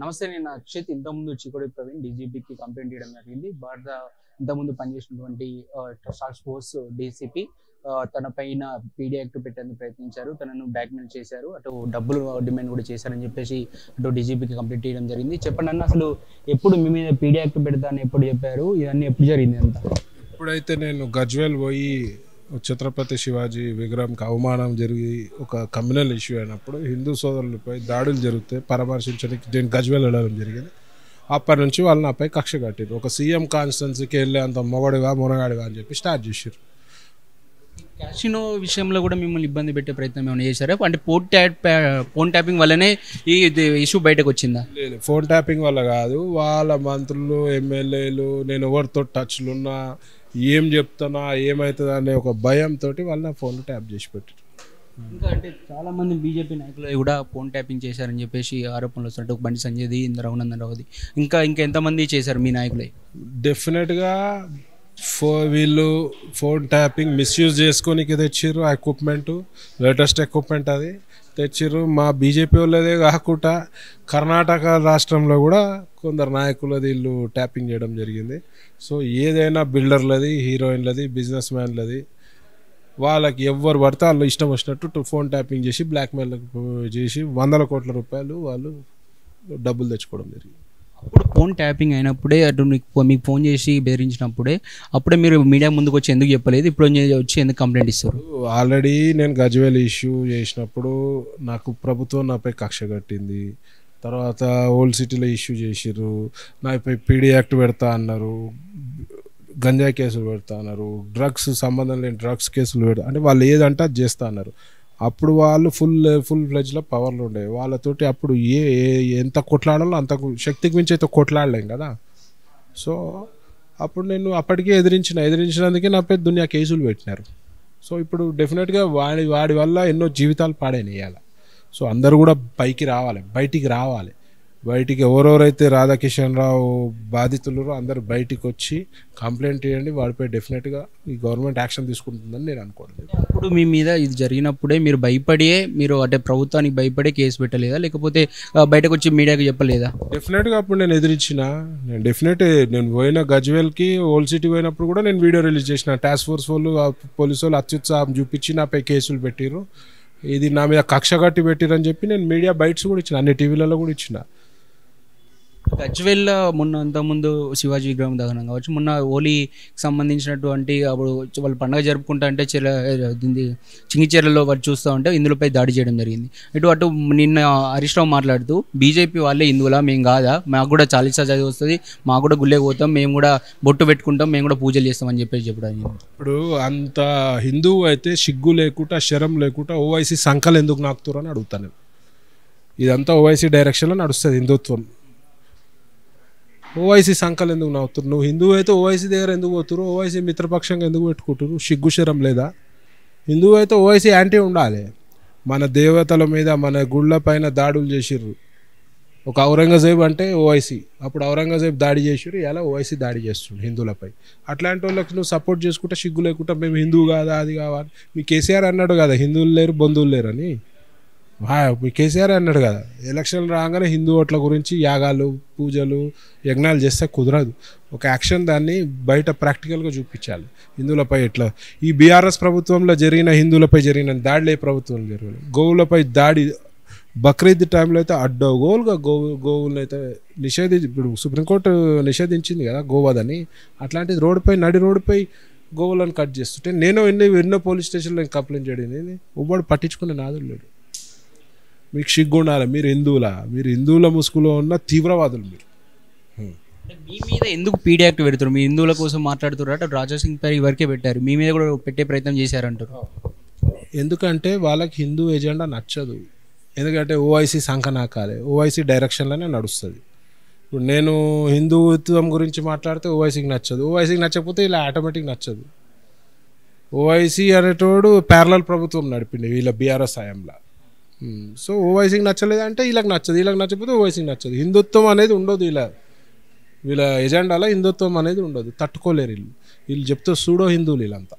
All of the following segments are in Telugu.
నమస్తే, నేను అక్షిత్. ఇంతకుముందు చికోడి ప్రవీణ్ డీజీపీకి కంప్లైంట్ చేయడం జరిగింది. భారత ఇంతకుముందు పనిచేసినటువంటి టాస్క్ ఫోర్స్ డీసీపీ తన పైన పీడీ యాక్ట్ పెట్టేందుకు ప్రయత్నించారు, తనను బ్లాక్మెయిల్ చేశారు, అటు డబ్బులు డిమాండ్ కూడా చేశారని చెప్పేసి అటు డీజీపీకి కంప్లైంట్ చేయడం జరిగింది. చెప్పండి అన్న, అసలు ఎప్పుడు మీ మీద పీడీ యాక్ట్ పెడతా అని ఎప్పుడు చెప్పారు? ఇవన్నీ ఎప్పుడు జరిగింది అంతా? ఇప్పుడైతే నేను గజ్వేల్ పోయి ఛత్రపతి శివాజీ విగ్రహంకి అవమానం జరిగి ఒక కమ్యూనల్ ఇష్యూ అయినప్పుడు హిందూ సోదరులపై దాడులు జరిగితే పరామర్శించడానికి నేను గజ్వేల్ వెళ్ళడం జరిగింది. అప్పటి నుంచి వాళ్ళు నాపై కక్ష కట్టారు. ఒక సీఎం కాన్స్టిట్యున్సీకి వెళ్ళే అంత మొగడుగా మునగాడుగా అని చెప్పి స్టార్ట్ చేశారు. క్యాసినో విషయంలో కూడా మిమ్మల్ని ఇబ్బంది పెట్టే ప్రయత్నం ఏమైనా చేశారా? అంటే ఫోన్ ట్యాపింగ్ వల్లనే ఈ ఇష్యూ బయటకు వచ్చిందా? లేదు, ఫోన్ ట్యాపింగ్ వల్ల కాదు. వాళ్ళ మంత్రులు, ఎమ్మెల్యేలు నేను ఎవరితో టచ్లు ఉన్నా, ఏం చెప్తున్నా, ఏమవుతుందా అనే ఒక భయంతో వాళ్ళు నా ఫోన్ ట్యాప్ చేసి పెట్టారు. ఇంకా అంటే చాలా మంది బీజేపీ నాయకులు కూడా ఫోన్ ట్యాపింగ్ చేశారని చెప్పేసి ఆరోపణలు వస్తున్నట్టు బండి సంజయ్ది, రఘునందన్ రావుది, ఇంకా ఎంతమంది చేశారు మీ నాయకులే? డెఫినెట్గా వీళ్ళు ఫోన్ ట్యాపింగ్ మిస్యూజ్ చేసుకోనికి తెచ్చిర్రు. ఎక్విప్మెంట్, లేటెస్ట్ ఎక్విప్మెంట్ అది తెచ్చిర్రు. మా బీజేపీ వాళ్ళదే కాకుండా కర్ణాటక రాష్ట్రంలో కూడా కొందరు నాయకులది వీళ్ళు ట్యాపింగ్ చేయడం జరిగింది. సో ఏదైనా బిల్డర్లది, హీరోయిన్లది, బిజినెస్ మ్యాన్లది, వాళ్ళకి ఎవరు పడితే వాళ్ళు ఇష్టం వచ్చినట్టు ఫోన్ ట్యాపింగ్ చేసి బ్లాక్మెయిల్ చేసి 100 కోట్ల రూపాయలు వాళ్ళు డబ్బులు తెచ్చుకోవడం జరిగింది. అప్పుడు ఫోన్ ట్యాపింగ్ అయినప్పుడే అటు మీకు ఫోన్ చేసి అప్పుడే మీరు మీడియా ముందుకు వచ్చి ఎందుకు చెప్పలేదు? ఇప్పుడు వచ్చి ఎందుకు కంప్లైంట్ ఇస్తారు? ఆల్రెడీ నేను గజ్వేల్ ఇష్యూ చేసినప్పుడు నాకు ప్రభుత్వం నాపై కక్ష కట్టింది. తర్వాత ఓల్డ్ సిటీలో ఇష్యూ చేసిర్రు, నాపై పీడీ యాక్ట్ పెడతా అన్నారు, గంజాయి కేసులు పెడతా అన్నారు, డ్రగ్స్ సంబంధం లేని డ్రగ్స్ కేసులు పెడతా అంటే వాళ్ళు ఏదంటే అది చేస్తా అన్నారు. అప్పుడు వాళ్ళు ఫుల్ ఫ్లెజ్లో పవర్లో ఉండేవి. వాళ్ళతోటి అప్పుడు ఎంత కొట్లాడాలో అంత శక్తికి మించి అయితే కొట్లాడలేం కదా. సో అప్పుడు నేను అప్పటికే ఎదిరించినందుకే నా పెద్ద దునియా కేసులు పెట్టినారు. సో ఇప్పుడు డెఫినెట్గా వాడి వల్ల ఎన్నో జీవితాలు పాడైనాయాలి. సో అందరూ కూడా బయటికి రావాలి. బయటికి ఎవరెవరైతే రాధాకిషన్ రావు బాధితులు అందరూ బయటికి వచ్చి కంప్లైంట్ చేయండి. వాడిపై డెఫినెట్గా ఈ గవర్నమెంట్ యాక్షన్ తీసుకుంటుందని నేను అనుకోవడం. అప్పుడు మీ మీద ఇది జరిగినప్పుడే మీరు అంటే ప్రభుత్వానికి భయపడే కేసు పెట్టలేదా, లేకపోతే బయటకు వచ్చి మీడియాకి చెప్పలేదా? డెఫినెట్గా అప్పుడు నేను నేను పోయిన గజ్వేల్కి ఓల్డ్ సిటీ పోయినప్పుడు కూడా నేను వీడియో రిలీజ్ చేసిన. టాస్క్ ఫోర్స్ వాళ్ళు, పోలీసు వాళ్ళు అత్యుత్సాహం చూపించి నాపై కేసులు పెట్టిర్రు, ఇది నా మీద కక్ష కట్టి పెట్టిరని చెప్పి నేను మీడియా బైట్స్ కూడా ఇచ్చిన, అన్ని టీవీలలో కూడా ఇచ్చిన. గజ్వేల్ అంతకుముందు శివాజీ విగ్రహం దహనం కావచ్చు, మొన్న హోలీకి సంబంధించినటువంటి అప్పుడు వాళ్ళు పండుగ జరుపుకుంటా అంటే చింగిచెర్లలో వారు చూస్తూ ఉంటే హిందువులపై దాడి చేయడం జరిగింది. అటు నిన్న హరీష్ రావు మాట్లాడుతూ బీజేపీ వాళ్ళే హిందువులా, మేము కాదా, మాకు కూడా చాలీసా చదివి వస్తుంది, మాకు కూడా గుళ్ళే పోతాం, మేము కూడా బొట్టు పెట్టుకుంటాం, మేము కూడా పూజలు చేస్తామని చెప్పేసి చెప్పడం. ఇప్పుడు అంత హిందువు అయితే సిగ్గు లేకుండా, శరం లేకుండా ఓవైసీ సంకలు ఎందుకు నాకుతారు అని అడుగుతాను. ఇదంతా ఓవైసీ డైరెక్షన్లో నడుస్తుంది హిందుత్వం. ఓవైసీ సంకలు ఎందుకు నవ్వుతున్నారు? నువ్వు హిందువు అయితే ఓవైసీ దగ్గర ఎందుకు పోతురు? ఓవైసీ మిత్రపక్షంగా ఎందుకు పెట్టుకుంటారు? సిగ్గుశరం లేదా? హిందువు అయితే ఓవైసీ యాంటీ ఉండాలి. మన దేవతల మీద, మన గుళ్ళ పైన దాడులు చేసిర్రు. ఒక ఔరంగజేబ్ అంటే ఓవైసీ, అప్పుడు ఔరంగజేబ్ దాడి చేసిర్రు, ఇలా ఓవైసీ దాడి చేస్తుండ్రు హిందువులపై. అట్లాంటి వాళ్ళకి నువ్వు సపోర్ట్ చేసుకుంటే సిగ్గు లేకుండా మేము హిందువు కాదా, అది కావాలి. మీ కేసీఆర్ అన్నాడు కదా హిందువులు లేరు బంధువులు లేరు అని. మీ కేసీఆర్ అన్నాడు కదా ఎలక్షన్ రాగానే హిందూ ఓట్ల గురించి యాగాలు, పూజలు, యజ్ఞాలు చేస్తే కుదరదు. ఒక యాక్షన్ దాన్ని బయట ప్రాక్టికల్గా చూపించాలి. హిందువులపై ఎట్లా ఈ బీఆర్ఎస్ ప్రభుత్వంలో జరిగిన హిందువులపై జరిగిన దాడులు ఏ ప్రభుత్వంలో జరిగిన గోవులపై దాడి బక్రీద్ టైంలో అయితే అడ్డగోలుగా గోవులను అయితే ఇప్పుడు సుప్రీంకోర్టు నిషేధించింది కదా గోవదని. అట్లాంటిది నడి రోడ్డుపై గోవులను కట్ చేస్తుంటే నేను ఎన్నో పోలీస్ స్టేషన్లో కంప్లైంట్ చేయడం ఉవ్వడు పట్టించుకునే నాదులు లేడు. మీకు సిగ్గు ఉండాలి. మీరు హిందువుల ముసుగులో ఉన్న తీవ్రవాదులు. మీరు మీ మీద ఎందుకు పీడీ యాక్ట్ పెడతారు? మీ హిందువుల కోసం మాట్లాడుతున్నారు, రాజాసింగ్ పై వరకే పెట్టారు, మీ మీద కూడా పెట్టే ప్రయత్నం చేశారంటారు. ఎందుకంటే వాళ్ళకి హిందూ ఎజెండా నచ్చదు. ఎందుకంటే ఓవైసీ సంకనాకాలే, ఓవైసీ డైరెక్షన్లోనే నడుస్తుంది. ఇప్పుడు నేను హిందుత్వం గురించి మాట్లాడితే ఓవైసీకి నచ్చదు, ఓవైసీకి నచ్చకపోతే ఇలా ఆటోమేటిక్ నచ్చదు. ఓవైసీ అనేటోడు ప్యారలల్ ప్రభుత్వం నడిపింది వీళ్ళ బీఆర్ఎస్ హయాంలో. సో ఓవైసీకి నచ్చలేదంటే వీళ్ళకి నచ్చదు, వీళ్ళకి నచ్చకపోతే ఓవైసీకి నచ్చదు. హిందుత్వం అనేది ఉండదు వీళ్ళ ఎజెండాలో, హిందుత్వం అనేది ఉండదు. తట్టుకోలేరు వీళ్ళు చెప్తే సూడో హిందువులు వీళ్ళంతా.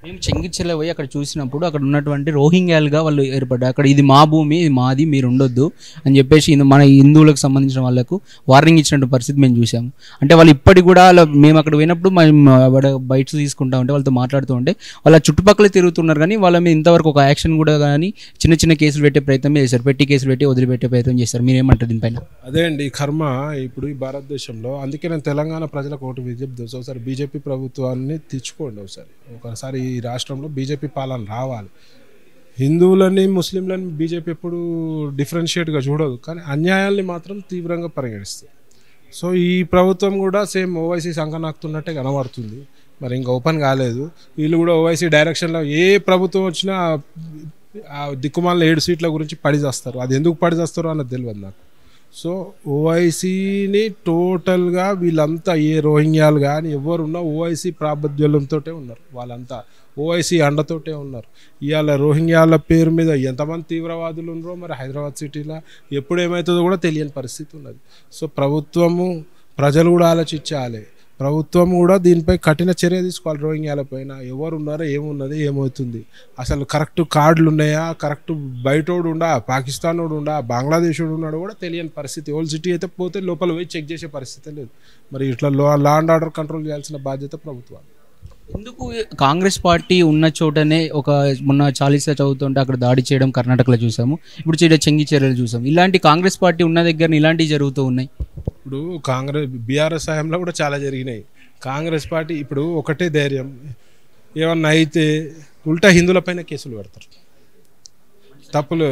మేము చెంగిచెర్ల పోయి అక్కడ చూసినప్పుడు అక్కడ ఉన్నటువంటి రోహింగ్యాలుగా వాళ్ళు ఏర్పడ్డారు. అక్కడ ఇది మా భూమి, ఇది మాది, మీరు ఉండొద్దు అని చెప్పేసి మన హిందువులకు సంబంధించిన వాళ్ళకు వార్నింగ్ ఇచ్చినట్టు పరిస్థితి మేము చూసాము. అంటే వాళ్ళు ఇప్పటికి కూడా మేము అక్కడ పోయినప్పుడు బైట్స్ తీసుకుంటా ఉంటే వాళ్ళతో మాట్లాడుతూ ఉంటే వాళ్ళ చుట్టుపక్కల తిరుగుతున్నారు, కానీ వాళ్ళ మీద ఇంతవరకు ఒక యాక్షన్ కూడా కానీ చిన్న చిన్న కేసులు పెట్టే ప్రయత్నం చేశారు, పెట్టి కేసులు పెట్టి వదిలిపెట్టే ప్రయత్నం చేస్తారు. మీరేమంటారు దీనిపైన? అదే అండి కర్మ ఇప్పుడు ఈ భారతదేశంలో. అందుకే నేను తెలంగాణ ప్రజలకు ఒకటి విజ్ఞప్తి, ఒకసారి బీజేపీ ప్రభుత్వాన్ని తెచ్చుకోండి. ఒకసారి ఈ రాష్ట్రంలో బీజేపీ పాలన రావాలి. హిందువులని ముస్లింలని బీజేపీ ఎప్పుడు డిఫరెన్షియేట్గా చూడదు, కానీ అన్యాయాల్ని మాత్రం తీవ్రంగా పరిగణిస్తుంది. సో ఈ ప్రభుత్వం కూడా సేమ్ ఓవైసీ సంకనాకుతున్నట్టే కనబడుతుంది. మరి ఇంకా ఓపెన్ కాలేదు. వీళ్ళు కూడా ఓవైసీ డైరెక్షన్లో ఏ ప్రభుత్వం వచ్చినా ఆ దిక్కుమాల 7 సీట్ల గురించి పడిచేస్తారు. అది ఎందుకు పడిచేస్తారో అన్నది తెలియదు నాకు. సో ఓవైసీని టోటల్గా వీళ్ళంతా ఏ రోహింగ్యాలు కానీ ఎవరున్నా ఓవైసీ ప్రాబల్యంతో ఉన్నారు. వాళ్ళంతా ఓవైసీ అండతోటే ఉన్నారు. ఇవాళ రోహింగ్యాల పేరు మీద ఎంతమంది తీవ్రవాదులు ఉన్నారో మరి హైదరాబాద్ సిటీలో ఎప్పుడు ఏమవుతుందో కూడా తెలియని పరిస్థితి ఉన్నది. సో ప్రభుత్వము, ప్రజలు కూడా ఆలోచించాలి. ప్రభుత్వం కూడా దీనిపై కఠిన చర్య తీసుకోవాలి. రోహింగ్యాల పైన ఎవరు ఉన్నారో, ఏమున్నది, ఏమవుతుంది, అసలు కరెక్ట్ కార్డులు ఉన్నాయా, కరెక్ట్ బయటోడు ఉండా, పాకిస్తాన్ వాడు ఉండా, బంగ్లాదేశ్ వాడు ఉన్నాడు కూడా తెలియని పరిస్థితి. ఓల్డ్ సిటీ అయితే పోతే లోపల పోయి చెక్ చేసే పరిస్థితి లేదు. మరి ఇట్లా లా అండ్ ఆర్డర్ కంట్రోల్ చేయాల్సిన బాధ్యత ప్రభుత్వాలు. ఎందుకు కాంగ్రెస్ పార్టీ ఉన్న చోటనే మొన్న చాలీసా చదువుతుంటే అక్కడ దాడి చేయడం కర్ణాటకలో చూసాము, ఇప్పుడు చెంగిచెర్లలో చూసాము. ఇలాంటి కాంగ్రెస్ పార్టీ ఉన్న దగ్గర ఇలాంటివి జరుగుతూ ఉన్నాయి. ఇప్పుడు బీఆర్ఎస్ హయాంలో కూడా చాలా జరిగినాయి. కాంగ్రెస్ పార్టీ ఇప్పుడు ఒకటే ధైర్యం, ఏమన్నా అయితే ఉల్టా హిందువులపైన కేసులు పెడతారు. తప్పులు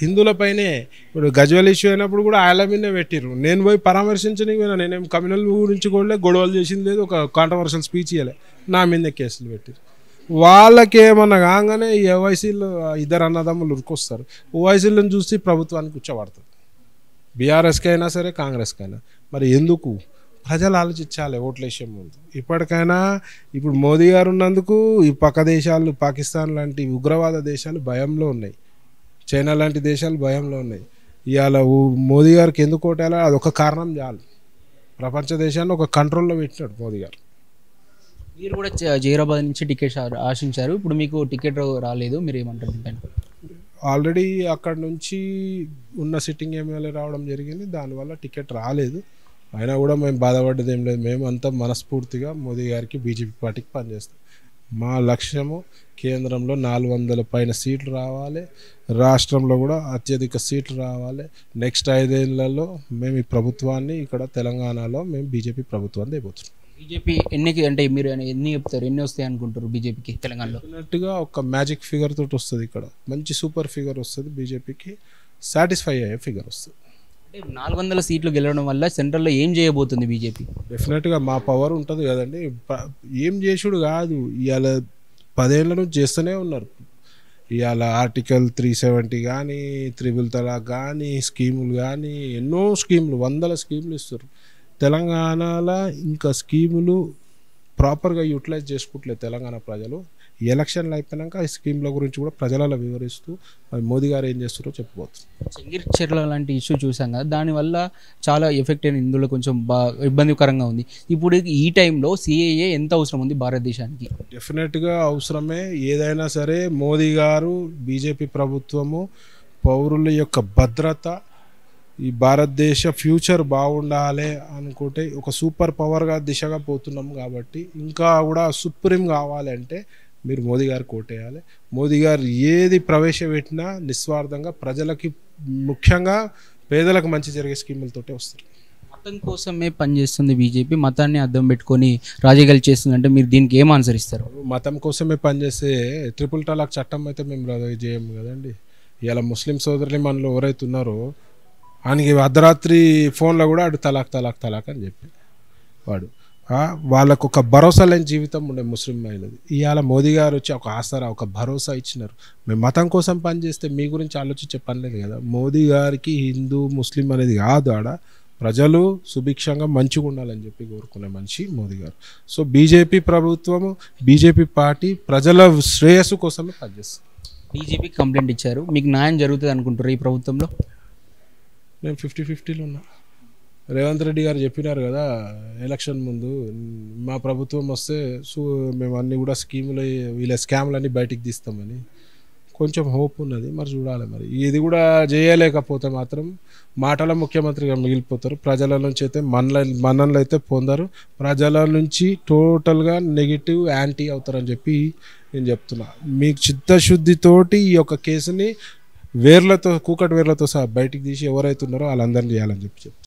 హిందువులపైనే. ఇప్పుడు గజ్వేల్ ఇష్యూ అయినప్పుడు కూడా ఆయన మీదనే పెట్టిర్రు. నేను పోయి పరామర్శించడానికి పోయినా, నేనేం కమ్యూనల్ గురించి కూడా గొడవలు చేసింది లేదు, ఒక కాంట్రవర్షియల్ స్పీచ్ ఇవ్వలే, నా మీదే కేసులు పెట్టిరు. వాళ్ళకేమన్నా కాగానే ఈ ఓవైసీలు ఇద్దరు అన్నదమ్ములు ఉరికొస్తారు. ఓవైసీలను చూసి ప్రభుత్వానికి కూర్చోబడతారు. బీఆర్ఎస్కి అయినా సరే, కాంగ్రెస్కి అయినా. మరి ఎందుకు ప్రజలు ఆలోచించాలి ఓట్ల విషయం ముందు. ఇప్పటికైనా ఇప్పుడు మోదీ గారు ఉన్నందుకు ఈ పక్క దేశాలు, పాకిస్తాన్ లాంటి ఉగ్రవాద దేశాలు భయంలో ఉన్నాయి, చైనా లాంటి దేశాలు భయంలో ఉన్నాయి. ఇవాళ మోదీ గారికి ఎందుకు ఓటేయాలో అదొక కారణం చాలు. ప్రపంచ దేశాన్ని ఒక కంట్రోల్లో పెట్టినాడు మోదీ గారు. మీరు కూడా జైరాబాద్ నుంచి టికెట్ ఆశించారు, ఇప్పుడు మీకు టికెట్ రాలేదు, మీరు ఏమంటారు దీనిపైన? ఆల్రెడీ అక్కడ నుంచి ఉన్న సిట్టింగ్ ఎమ్మెల్యే రావడం జరిగింది, దానివల్ల టికెట్ రాలేదు. అయినా కూడా మేము బాధపడ్డది ఏం లేదు. మేము అంతా మనస్ఫూర్తిగా మోదీ గారికి, బీజేపీ పార్టీకి పనిచేస్తాం. మా లక్ష్యము కేంద్రంలో 400 పైన సీట్లు రావాలి, రాష్ట్రంలో కూడా అత్యధిక సీట్లు రావాలి. నెక్స్ట్ 5 ఏళ్లలో మేము ఈ ప్రభుత్వాన్ని ఇక్కడ తెలంగాణలో మేము బీజేపీ ప్రభుత్వాన్ని తేబోతున్నాం. బీజేపీ ఎన్నికి అంటే మీరు ఎన్ని చెప్తారు, ఎన్ని వస్తాయి అనుకుంటారు బీజేపీకి తెలంగాణలో? అన్నట్టుగా ఒక మ్యాజిక్ ఫిగర్ తోటి వస్తుంది, ఇక్కడ మంచి సూపర్ ఫిగర్ వస్తుంది. బీజేపీకి సాటిస్ఫై అయ్యే ఫిగర్ వస్తుంది. అంటే 400 సీట్లు గెలవడం వల్ల సెంట్రల్లో ఏం చేయబోతుంది బీజేపీ? డెఫినెట్గా మా పవర్ ఉంటుంది కదండి. ఏం చేసుడు కాదు, ఇవాళ 10 ఏళ్ళ నుంచి చేస్తూనే ఉన్నారు. ఇవాళ ఆర్టికల్ 370 కానీ, త్రిబుల్ తలాక్ కానీ, స్కీములు కానీ, ఎన్నో స్కీములు, 100 స్కీములు ఇస్తారు. తెలంగాణలో ఇంకా స్కీములు ప్రాపర్గా యూటిలైజ్ చేసుకుంటలేదు తెలంగాణ ప్రజలు. ఎలక్షన్లు అయిపోయినాక ఈ స్కీమ్ల గురించి కూడా ప్రజలలో వివరిస్తూ మోదీ గారు ఏం చేస్తారో చెప్పబోతుంది. చెంగిచెర్ల లాంటి ఇష్యూ చూసాం కదా, దానివల్ల చాలా ఎఫెక్ట్ అయిన, ఇందులో కొంచెం ఇబ్బందికరంగా ఉంది. ఇప్పుడు ఈ టైంలో సిఏఏ ఎంత అవసరం ఉంది భారతదేశానికి? డెఫినెట్గా అవసరమే. ఏదైనా సరే మోదీ గారు, బీజేపీ ప్రభుత్వము పౌరుల యొక్క భద్రత, ఈ భారతదేశ ఫ్యూచర్ బాగుండాలి అనుకుంటే ఒక సూపర్ పవర్గా దిశగా పోతున్నాం. కాబట్టి ఇంకా కూడా సుప్రీం కావాలంటే మీరు మోదీ గారు కోటేయాలి. మోదీ గారు ఏది ప్రవేశపెట్టినా నిస్వార్థంగా ప్రజలకి, ముఖ్యంగా పేదలకు మంచి జరిగే స్కీములతోటే వస్తారు. మతం కోసమే పనిచేస్తుంది బీజేపీ, మతాన్ని అద్దం పెట్టుకొని రాజకీయాలు చేస్తుంది అంటే మీరు దీనికి ఏం ఆన్సర్ ఇస్తారు? మతం కోసమే పనిచేస్తే ట్రిపుల్ తలాక్ చట్టం అయితే మేము చేయము కదండి. ఇలా ముస్లిం సోదరులు మనలో ఎవరైతే ఉన్నారో ఆయనకి అర్ధరాత్రి ఫోన్లో కూడా అటు తలాక్ తలాక్ తలాక్ అని చెప్పి వాడు వాళ్ళకు ఒక భరోసా లేని జీవితం ఉండే ముస్లిం మహిళది. ఇవాళ మోదీ గారు వచ్చి ఒక ఆసరా, ఒక భరోసా ఇచ్చినారు. మేము మతం కోసం పనిచేస్తే మీ గురించి ఆలోచించే పని లేదు కదా. మోదీ గారికి హిందూ ముస్లిం అనేది కాదు, ఆడ ప్రజలు సుభిక్షంగా మంచిగా ఉండాలని చెప్పి కోరుకునే మనిషి మోదీ గారు. సో బీజేపీ ప్రభుత్వము, బీజేపీ పార్టీ ప్రజల శ్రేయస్సు కోసమే పనిచేస్తుంది. బీజేపీకి కంప్లైంట్ ఇచ్చారు, మీకు న్యాయం జరుగుతుంది అనుకుంటారు ఈ ప్రభుత్వంలో? నేను 50-50లో ఉన్నా. రేవంత్ రెడ్డి గారు చెప్పినారు కదా ఎలక్షన్ ముందు, మా ప్రభుత్వం వస్తే మేము అన్నీ కూడా స్కీములు వీళ్ళ స్కామ్లన్నీ బయటికి తీస్తామని. కొంచెం హోప్ ఉన్నది, మరి చూడాలి. మరి ఇది కూడా చేయలేకపోతే మాత్రం మాటల ముఖ్యమంత్రిగా మిగిలిపోతారు. ప్రజల నుంచి అయితే మన్ననలు అయితే పొందరు. ప్రజల నుంచి టోటల్గా నెగిటివ్ యాంటీ అవుతారని చెప్పి నేను చెప్తున్నా. మీకు చిత్తశుద్ధితోటి ఈ యొక్క కేసుని కూకటి వేర్లతో సహా బయటికి తీసి ఎవరైతే ఉన్నారో వాళ్ళందరినీ చేయాలని చెప్పి చెప్తాను.